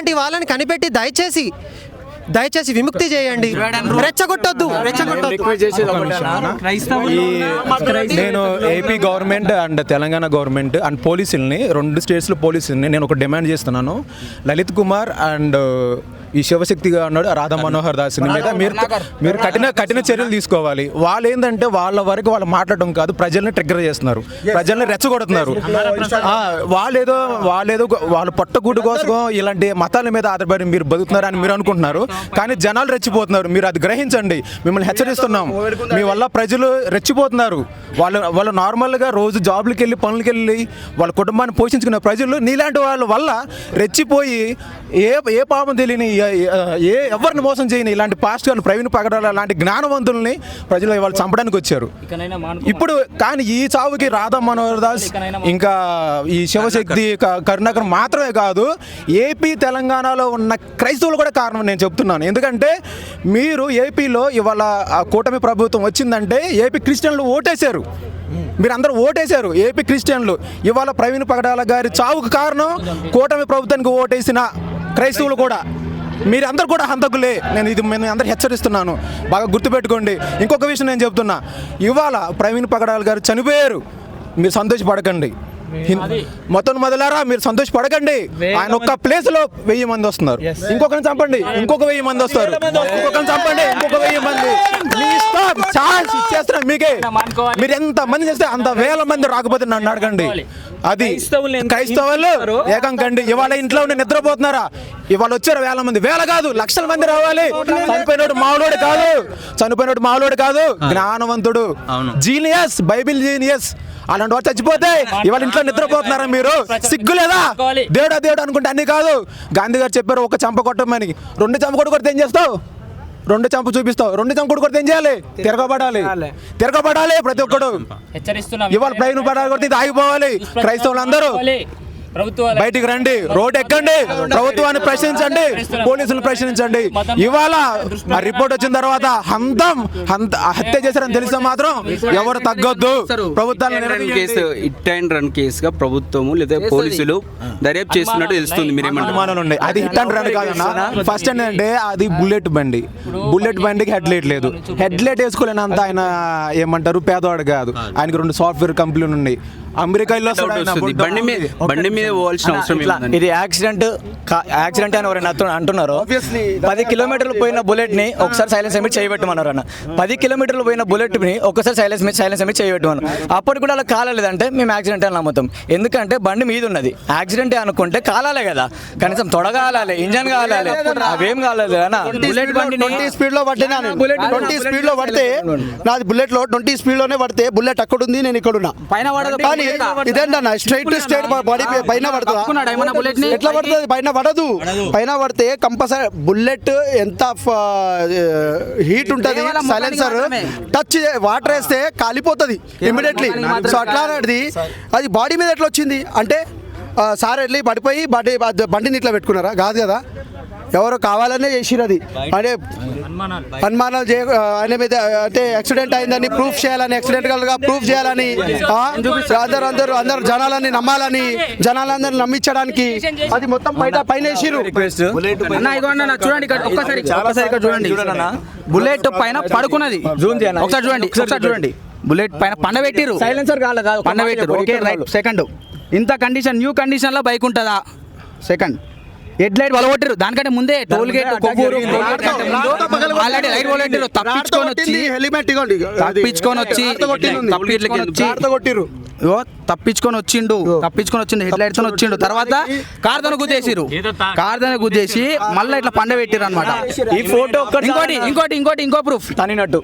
అలాంటి వాళ్ళని కనిపెట్టి దయచేసి విముక్తి చేయండి. రెచ్చగొట్టొద్దు. నేను AP government and Telangana government and పోలీసుల్ని, 2 స్టేట్స్లో పోలీసుల్ని నేను ఒక డిమాండ్ చేస్తున్నాను. లలిత్ కుమార్ అండ్ ఈ శివశక్తిగా ఉన్నాడు రాధా మనోహర్ దాస్ మీద మీరు కఠిన చర్యలు తీసుకోవాలి. వాళ్ళు ఏంటంటే వాళ్ళ వరకు వాళ్ళు మాట్లాడడం కాదు, ప్రజల్ని ట్రిగ్గర్ చేస్తున్నారు, ప్రజల్ని రెచ్చగొడుతున్నారు. వాళ్ళేదో వాళ్ళ పొట్టగూడు కోసం ఇలాంటి మతాల మీద ఆధారపడి మీరు బతుకుతున్నారని మీరు అనుకుంటున్నారు, కానీ జనాలు రెచ్చిపోతున్నారు. మీరు అది గ్రహించండి, మిమ్మల్ని హెచ్చరిస్తున్నాం. మీ వల్ల ప్రజలు రెచ్చిపోతున్నారు. వాళ్ళు నార్మల్గా రోజు జాబ్లకి వెళ్ళి పనులకి వెళ్ళి వాళ్ళ కుటుంబాన్ని పోషించుకునే ప్రజలు నీలాంటి వాళ్ళ వల్ల రెచ్చిపోయి ఏ పాపం తెలియని ఎవరిని మోసం చేయని ఇలాంటి పాస్టర్లు, ప్రవీణ్ పగడాల లాంటి జ్ఞానవంతుల్ని ప్రజలు వాళ్ళు చంపడానికి వచ్చారు. ఇప్పుడు కానీ ఈ చావుకి రాధా మనోహర్ దాస్ ఇంకా ఈ శివశక్తి కరుణాకర్ మాత్రమే కాదు, ఏపీ తెలంగాణలో ఉన్న క్రైస్తవులు కూడా కారణం నేను చెప్తున్నాను. ఎందుకంటే మీరు ఏపీలో ఇవాళ కూటమి ప్రభుత్వం వచ్చిందంటే ఏపీ క్రిస్టియన్లు ఓటేశారు, మీరందరూ ఓటేశారు. ఏపీ క్రిస్టియన్లు ఇవాళ ప్రవీణ్ పగడాల గారి చావుకు కారణం కూటమి ప్రభుత్వానికి ఓటేసిన క్రైస్తవులు కూడా. మీరందరూ కూడా హంతకులే. నేను అందరూ హెచ్చరిస్తున్నాను, బాగా గుర్తుపెట్టుకోండి. ఇంకొక విషయం నేను చెప్తున్నా, ఇవాళ ప్రవీణ్ పగడాల గారు చనిపోయారు, మీరు సంతోషపడకండి. మొదలారా మీరు సంతోషపడకండి. ఆయన ఒక్క ప్లేస్ లో 1000 మంది వస్తున్నారు, ఇంకొకరిని చంపండి, ఇంకొక 1000 మంది వస్తారు, ఇంకొకరిని చంపండి, ఇంకొక 1000 మంది. మీ ఇష్టం, ఛాన్స్ ఇచ్చేస్తున్నాను మీకే. మీరు ఎంత మంది చేస్తే అంత 1000 మంది రాకపోతే నన్ను అడగండి. అది క్రైస్తవులు ఏకం కండి. ఇవాళ ఇంట్లో ఉండి నిద్రపోతున్నారా? ఇవాళ వచ్చారు 1000 మంది, 1000 కాదు, లక్షల మంది రావాలి. చనిపోయినోడు మామూలుడు కాదు, జ్ఞానవంతుడు, జీనియస్, బైబిల్ జీనియస్. అలాంటి వాడు చచ్చిపోతే ఇవాళ ఇంట్లో నిద్రపోతున్నారా మీరు? సిగ్గులేదా? దేవుడు అనుకుంటే అన్ని కాదు. గాంధీ గారు చెప్పారు, ఒక చంప కొట్టమని. 2 చంప కొడితే ఏం చేస్తావు? 2 చంప చూపిస్తావు. 2 చంప కొడితే ఏం చేయాలి? తిరగబడాలి ప్రతి ఒక్కడు. ఇవాళ ప్రవీణ్ పగడాల కొడితే ఇది ఆగిపోవాలి. క్రైస్తవులందరూ బయటికి రండి, రోడ్ ఎక్కండి, ప్రభుత్వాన్ని ప్రశ్నించండి, పోలీసులను ప్రశ్నించండి. ఇవాళ ఆ రిపోర్ట్ వచ్చిన తర్వాత హత్య చేశారని తెలిస్తే మాత్రం ఎవరు తగ్గొద్దు. ప్రభుత్వాన్ని హిట్ అండ్ రన్ కేసుగా ప్రభుత్వము లేదా పోలీసులు దర్యాప్తు చేస్తున్నట్టు తెలుస్తుంది. మీరేమంటారు? అది హిట్ అండ్ రన్ కాదన్నా. ఫస్ట్ ఏంటంటే అది బుల్లెట్ బండికి హెడ్ లైట్ లేదు. హెడ్ లైట్ వేసుకోలేనంత ఆయన ఏమంటారు పేదవాడు కాదు. ఆయనకి 2 సాఫ్ట్వేర్ కంపెనీలు ఉన్నాయి. అమెరికా బండి మీద పోవాల్సిన అవసరం ఇది యాక్సిడెంట్ అని ఎవరైనా అంటున్నారు. 10 కిలోమీటర్లు పోయిన బుల్లెట్ ని ఒకసారి సైలెన్స్ ఎమిట్ చేయబెట్టమన్నారు అన్న. 10 కిలోమీటర్లు పోయిన బుల్లెట్ ని ఒకసారి సైలెన్స్ ఎమిట్ చేయబెట్టమన్నారు. అప్పటికి కూడా అలా కాలేదంటే మేము యాక్సిడెంట్ అని నమ్ముతాం. ఎందుకంటే బండి మీద ఉన్నది. యాక్సిడెంట్ అనుకుంటే కాలాలే కదా, కనీసం తొడగాలి, ఇంజన్ కాలాలి, అవేం కాలేదు అన్న. బుల్లెట్ బండి 20 స్పీడ్ లో పట్టినా, 20 స్పీడ్ లో పడితే నాది బుల్లెట్ లో 20 స్పీడ్ లోనే పడితే బుల్లెట్ అక్కడ ఉంది, నేను ఇక్కడ ఉన్నా. పైన ఇదేంటన్నా స్ట్రైట్ బాడీ పైన పడుతుందా? ఎట్లా పడుతుంది? పైన పడితే కంపల్సరీ బుల్లెట్ ఎంత హీట్ ఉంటుంది, సైలెన్సర్ టచ్ వాటర్ వేస్తే కాలిపోతుంది ఇమ్మీడియట్లీ. సో అట్లా అది బాడీ మీద ఎట్లా వచ్చింది అంటే సార్ వెళ్ళి పడిపోయి బండిని ఇట్లా పెట్టుకున్నారా? కాదు కదా, ఎవరో కావాలనే చేసిరు. అది అంటే అనుమానాలు ఆయన మీద అంటే యాక్సిడెంట్ అయిందని ప్రూఫ్ చేయాలని, యాక్సిడెంట్గా ప్రూఫ్ చేయాలని, అందరూ జనాలని నమ్మాలని, జనాలందరినీ నమ్మించడానికి అది మొత్తం పైన వేసిరు. చూడండి, బుల్లెట్ పైన పడుకున్నది. ఒకసారి చూడండి, బుల్లెట్ పైన పండబెట్టిరు, సైలెన్సర్ కాలేదు, పండబెట్టిరు. Okay right. సెకండ్, ఇంత కండిషన్, న్యూ కండిషన్ లో బైక్ ఉంటుందా? సెకండ్, హెడ్ లైట్ వలగొట్టిరు. దానికంటే ముందే టోల్ గేట్ ఆల్రెడీ లైట్ వలగొట్టిరు. తప్పించుకొని వచ్చి హెడ్ లైట్ తో వచ్చిండు. తర్వాత కార్ తో గుద్దేసి మళ్ళీ ఇట్లా పండ పెట్టిరు అనమాట. ఈ ఫోటో ఇంకో ప్రూఫ్ తనినట్టు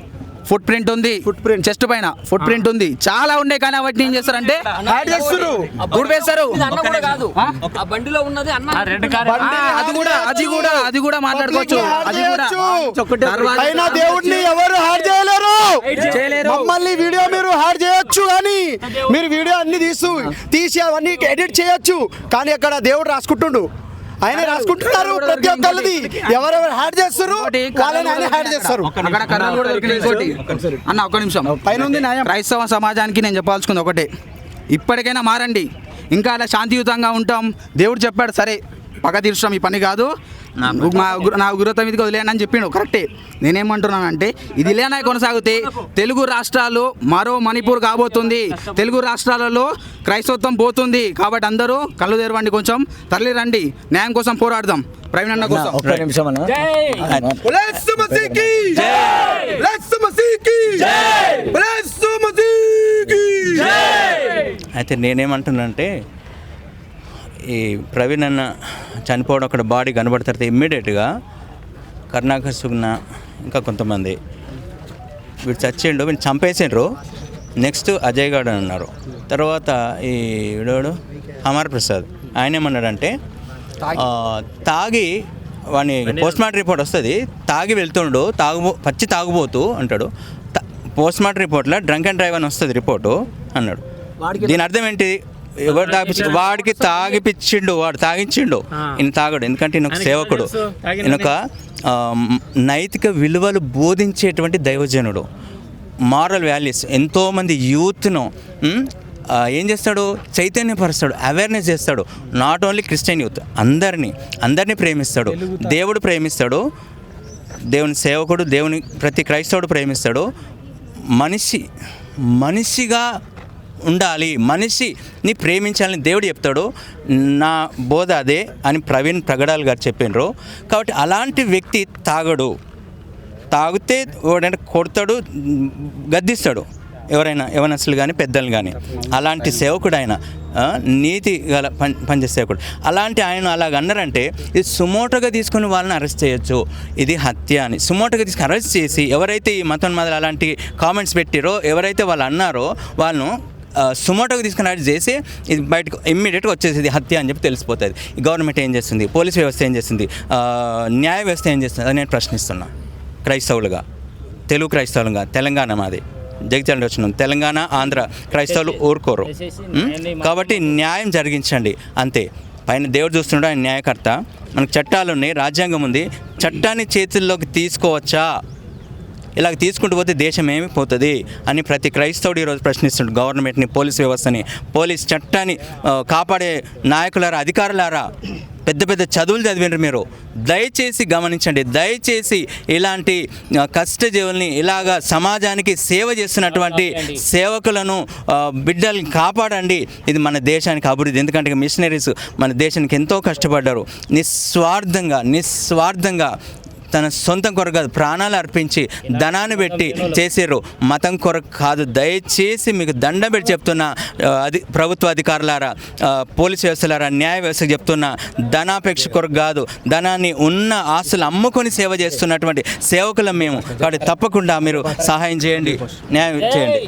ఫుట్ ప్రింట్ ఉంది, చెస్ట్ పైన ఫుట్ ప్రింట్ ఉంది, చాలా ఉండే. కానీ అవన్నీ ఏం చేస్తారంటే అది కూడా మాట్లాడుకోవచ్చు. దేవుడిని ఎవరు హాడ్ చేయలేరు. మమ్మల్ని వీడియో మీరు హాడ్ చేయొచ్చు, కానీ మీరు వీడియో అన్ని తీసి అవన్నీ ఎడిట్ చేయొచ్చు. కానీ అక్కడ దేవుడు రాసుకుంటుండు, ఆయన రాసుకుంటున్నారు ప్రతి ఒక్కరిది. ఎవరెవరు హ్యాడ్ చేస్తారు వాళ్ళని ఆయన హ్యాడ్ చేస్తారు. అన్న ఒక్క నిమిషం, పైన ఉంది న్యాయం. క్రైస్తవ సమాజానికి నేను చెప్పాల్సుకుంది ఒకటే, ఇప్పటికైనా మారండి. ఇంకా అలా శాంతియుతంగా ఉంటాం. దేవుడు చెప్పాడు, సరే పగ తీర్చడం ఈ పని కాదు, నా గురుత మీదకి వదిలేయండి అని చెప్పిండు. కరెక్టే. నేనేమంటున్నానంటే ఇది ఇలానే కొనసాగితే తెలుగు రాష్ట్రాలు మరో మణిపూర్ కాబోతుంది. తెలుగు రాష్ట్రాలలో క్రైస్తవత్వం పోతుంది. కాబట్టి అందరూ కళ్ళు తెరవండి, కొంచెం తరలి రండి, న్యాయం కోసం పోరాడదాం. ప్రవీణ్ అన్న కోసం ఒక్క నిమిషం అన్న. అయితే నేనేమంటున్నానంటే ఈ ప్రవీణ్ అన్న చనిపోవడం అక్కడ బాడీ కనబడుతుంది ఇమ్మీడియట్గా కరుణాకర్ సుగ్న ఇంకా కొంతమంది వీడు చచ్చిండు, వీళ్ళు చంపేసిండ్రు. నెక్స్ట్ అజయ్ గౌడ్ అని ఉన్నారు. తర్వాత ఈ వీడు అమర్ ప్రసాద్ ఆయన ఏమన్నాడంటే తాగి వాని పోస్ట్ మార్టం రిపోర్ట్ వస్తుంది, తాగి వెళ్తుండు, పచ్చి తాగుబోతూ అంటాడు. పోస్ట్ మార్టం రిపోర్ట్లో డ్రంక్ అండ్ డ్రైవ్ అని వస్తుంది రిపోర్టు అన్నాడు. దీని అర్థం ఏంటి? ఎవరు తాగిపించు, వాడికి తాగిపించిండు, వాడు తాగించిండు, ఈయన తాగడు. ఎందుకంటే ఈయన ఒక సేవకుడు, ఈయన ఒక నైతిక విలువలు బోధించేటువంటి దైవజనుడు, మారల్ వాల్యూస్. ఎంతోమంది యూత్ను ఏం చేస్తాడు? చైతన్యపరుస్తాడు, అవేర్నెస్ చేస్తాడు. నాట్ ఓన్లీ క్రిస్టియన్ యూత్, అందరినీ ప్రేమిస్తాడు. దేవుడు ప్రేమిస్తాడు, దేవుని సేవకుడు, దేవుని ప్రతి క్రైస్తవుడు ప్రేమిస్తాడు. మనిషిగా ఉండాలి, మనిషిని ప్రేమించాలని దేవుడు చెప్తాడు. నా బోధ అదే అని ప్రవీణ్ ప్రగడాల్ గారు చెప్పినారు. కాబట్టి అలాంటి వ్యక్తి తాగడు, తాగితే వాడంటే కొడతాడు, గద్దిస్తాడు ఎవరైనా, యవనస్తులు కానీ పెద్దలు కానీ. అలాంటి సేవకుడు ఆయన, నీతి గల పనిచేసే సేవకుడు. అలాంటి ఆయన అలాగ అన్నారంటే ఇది సుమోటోగా తీసుకొని వాళ్ళని అరెస్ట్ చేయొచ్చు, ఇది హత్య అని సుమోటోగా తీసుకుని అరెస్ట్ చేసి ఎవరైతే ఈ మతోన్మాదాలు అలాంటి కామెంట్స్ పెట్టిరో, ఎవరైతే వాళ్ళు అన్నారో వాళ్ళను సుమోటోగా తీసుకుని అరెస్ట్ చేసి ఇది బయటకు ఇమ్మీడియట్గా వచ్చేసి హత్య అని చెప్పి తెలిసిపోతుంది. ఈ గవర్నమెంట్ ఏం చేస్తుంది, పోలీస్ వ్యవస్థ ఏం చేస్తుంది, న్యాయ వ్యవస్థ ఏం చేస్తుంది అని నేను ప్రశ్నిస్తున్నా. క్రైస్తవులుగా, తెలుగు క్రైస్తవులుగా, తెలంగాణ మాది జగిత్యాల వచ్చినాం, తెలంగాణ ఆంధ్ర క్రైస్తవులు ఊరుకోరు. కాబట్టి న్యాయం జరిగించండి అంతే. పైన దేవుడు చూస్తున్నాడు, ఆయన న్యాయకర్త. మనకు చట్టాలు ఉన్నాయి, రాజ్యాంగం ఉంది. చట్టాన్ని చేతుల్లోకి తీసుకోవచ్చా? ఇలాగ తీసుకుంటూ పోతే దేశం ఏమి పోతుంది అని ప్రతి క్రైస్తవుడు ఈరోజు ప్రశ్నిస్తున్నాడు గవర్నమెంట్ని, పోలీస్ వ్యవస్థని, పోలీస్ చట్టాన్ని కాపాడే నాయకులారా, అధికారులారా. పెద్ద పెద్ద చదువులు చదివినారు మీరు, దయచేసి గమనించండి. దయచేసి ఇలాంటి కష్టజీవుల్ని, ఇలాగా సమాజానికి సేవ చేస్తున్నటువంటి సేవకులను, బిడ్డల్ని కాపాడండి. ఇది మన దేశానికి అభివృద్ధి. ఎందుకంటే మిషనరీస్ మన దేశానికి ఎంతో కష్టపడ్డారు, నిస్వార్థంగా తన సొంతం కొరకు కాదు, ప్రాణాలు అర్పించి ధనాన్ని పెట్టి చేసారు, మతం కొరకు కాదు. దయచేసి మీకు దండం పెట్టి చెప్తున్నా, ప్రభుత్వ అధికారులారా, పోలీస్ వ్యవస్థలారా, న్యాయ వ్యవస్థకు చెప్తున్నా, ధనాపేక్ష కొరకు కాదు, ధనాన్ని ఉన్న ఆస్తులు అమ్ముకొని సేవ చేస్తున్నటువంటి సేవకులం మేము. కాబట్టి తప్పకుండా మీరు సహాయం చేయండి, న్యాయం చేయండి.